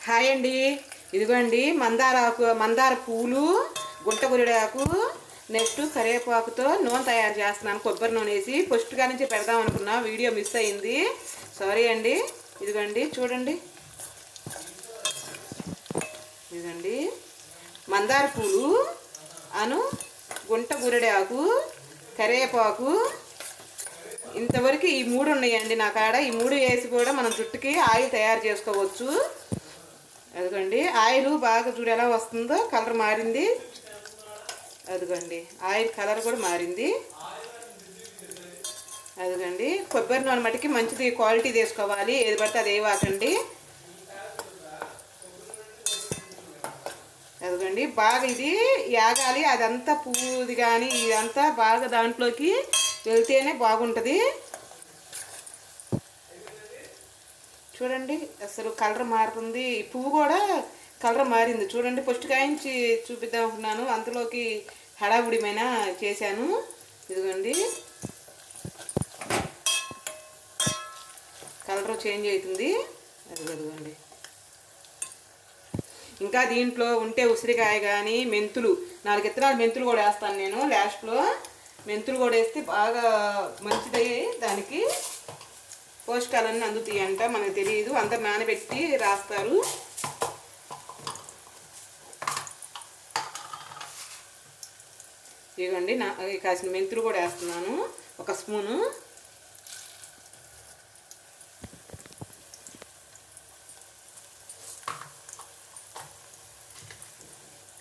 Hi అండి. ఇదిగోండి మందార పూలు, గుంట గురిడాకు, నెక్స్ట్ కరివేపాకుతో నూనె తయారు చేస్తున్నాను. కొబ్బరి నూనె వేసి ఫస్ట్గా నుంచి పెడదాం అనుకున్నా, వీడియో మిస్ అయింది, సారీ అండి. ఇదిగోండి చూడండి, ఇదిగోండి మందార పూలు గుంట గురిడాకు, కరివేపాకు, ఇంతవరకు ఈ మూడు ఉన్నాయండి నా కాడ. ఈ మూడు వేసి కూడా మనం జుట్టుకి ఆయిల్ తయారు చేసుకోవచ్చు. అదిగోండి ఆయిల్ బాగా చూడు ఎలా వస్తుందో, కలర్ మారింది. అదిగోండి ఆయిల్ కలర్ కూడా మారింది. అదిగోండి కొబ్బరి నూనె మటుకి మంచిది క్వాలిటీ తీసుకోవాలి, ఏది పడితే అది వేయవాకండి. అదిగోండి బాగా ఇది యాగాలి, అదంతా పువ్వుది కానీ ఇదంతా బాగా దాంట్లోకి వెళ్తేనే బాగుంటుంది. చూడండి అసలు కలర్ మారుతుంది, పువ్వు కూడా కలర్ మారింది చూడండి. ఫస్ట్ కాయించి చూపిద్దాం అనుకున్నాను, అంతలోకి హడావుడిమైన చేశాను. ఇదిగోండి కలర్ చేంజ్ అవుతుంది. అదిగోండి ఇంకా దీంట్లో ఉంటే ఉసిరికాయ కానీ మెంతులు, 4 ఇత్తనాలు మెంతులు కూడా వేస్తాను నేను. లాస్ట్లో మెంతులు కూడా వేస్తే బాగా మంచిది, దానికి పోషకాలన్నీ అందుతాయి అంట, మనకు తెలియదు, అందరు నానబెట్టి రాస్తారు. ఇదిగోండి కాసిన మెంతులు కూడా వేస్తున్నాను, 1 స్పూను.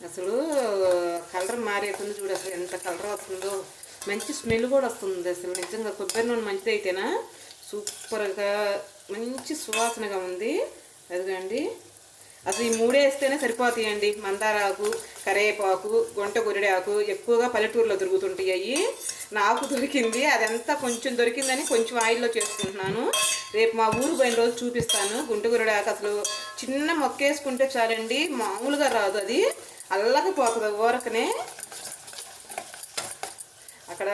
అసలు కలర్ మారేస్తుంది చూడు, అసలు ఎంత కలర్ వస్తుందో, మంచి స్మెల్ కూడా వస్తుంది. అసలు నిజంగా కొబ్బరి నూనె మంచిది అయితేనా సూపర్గా మంచి సువాసనగా ఉంది. అదిగోండి అసలు ఈ మూడే వేస్తేనే సరిపోతాయండి. మందారాకు, కరివేపాకు, గుంట గురిడాకు ఎక్కువగా పల్లెటూరులో దొరుకుతుంటాయి. అవి నాకు దొరికింది, అదంతా కొంచెం దొరికిందని కొంచెం ఆయిల్లో చేసుకుంటున్నాను. రేపు మా ఊరు పోయిన రోజు చూపిస్తాను. గుంట గురిడాకు అసలు చిన్న మొక్క వేసుకుంటే చాలండి, మామూలుగా రాదు, అది అల్లకపోతుంది ఊరకనే. అక్కడ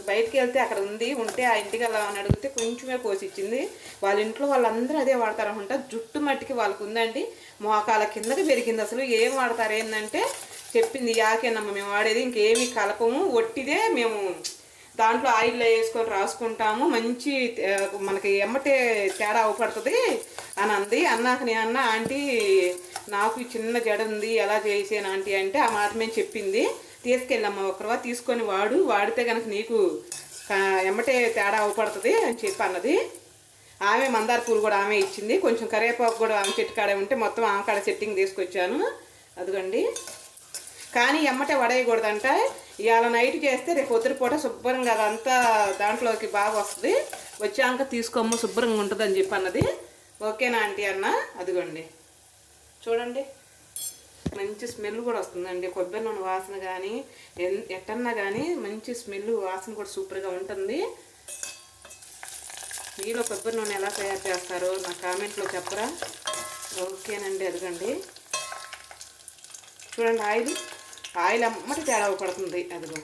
బయటికి వెళ్తే అక్కడ ఉంటే ఆ ఇంటికి అలా అని అడిగితే కొంచెమే కోసి ఇచ్చింది. వాళ్ళ ఇంట్లో వాళ్ళందరూ అదే వాడతారనుకుంటా. జుట్టు మట్టికి వాళ్ళకు ఉందండి, మోకాల కిందకి పెరిగింది. అసలు ఏం వాడతారు ఏంటంటే చెప్పింది, యాకేనమ్మ మేము వాడేది, ఇంకేమి కలపము, ఒట్టిదే మేము దాంట్లో ఆయిల్లో వేసుకొని రాసుకుంటాము, మంచి మనకి ఎమ్మటే తేడా అవపడుతుంది అని అంది. అన్నాక నేను అన్న, ఆంటీ నాకు చిన్న జడ ఉంది, ఎలా చేసాను ఆంటీ అంటే ఆ మాట మేము చెప్పింది. తీసుకెళ్ళమ్మా ఒకరువా తీసుకొని వాడితే కనుక నీకు ఎమ్మటే తేడా అవపడుతుంది అని చెప్పి అన్నది. ఆమె మందార పూలు కూడా ఆమె ఇచ్చింది, కొంచెం కరివేపాకు కూడా ఆమె చెట్టు కాడే ఉంటే మొత్తం ఆమె కాడ సెట్టింగ్ తీసుకొచ్చాను. అదిగోండి కానీ ఎమ్మటే వడేయకూడదంట, ఇవాళ నైట్ చేస్తే రేపు పొద్దుపూట శుభ్రంగా అదంతా దాంట్లోకి బాగా వస్తుంది, వచ్చాక తీసుకోమ్మ శుభ్రంగా ఉంటుంది అని చెప్పి అన్నది. ఓకేనా ఆంటీ అన్న. అదిగోండి చూడండి మంచి స్మెల్ కూడా వస్తుందండి, కొబ్బరి నూనె వాసన కానీ ఎట్టన్నా కానీ మంచి స్మెల్ వాసన కూడా సూపర్గా ఉంటుంది. మీలో కొబ్బరి నూనె ఎలా తయారు చేస్తారో నా కామెంట్లో చెప్పరా. ఓకేనండి. అదిగండి చూడండి ఆయిల్ అమ్మటి తేడా పడుతుంది. అదిగో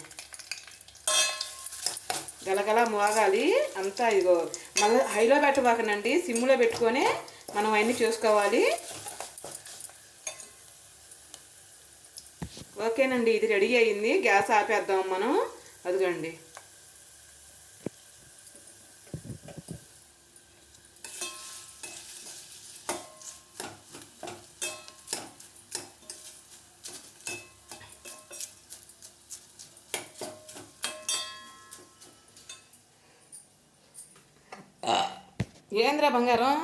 గలగల మోగాలి అంతా. ఇదిగో మళ్ళీ హైలో పెట్టబాకనండి, సిమ్లో పెట్టుకొని మనం అన్నీ చేసుకోవాలి. ఓకేనండి, ఇది రెడీ అయింది, గ్యాస్ ఆపేద్దాం మనం. అదిగోండి ఏంద్రా బంగారం.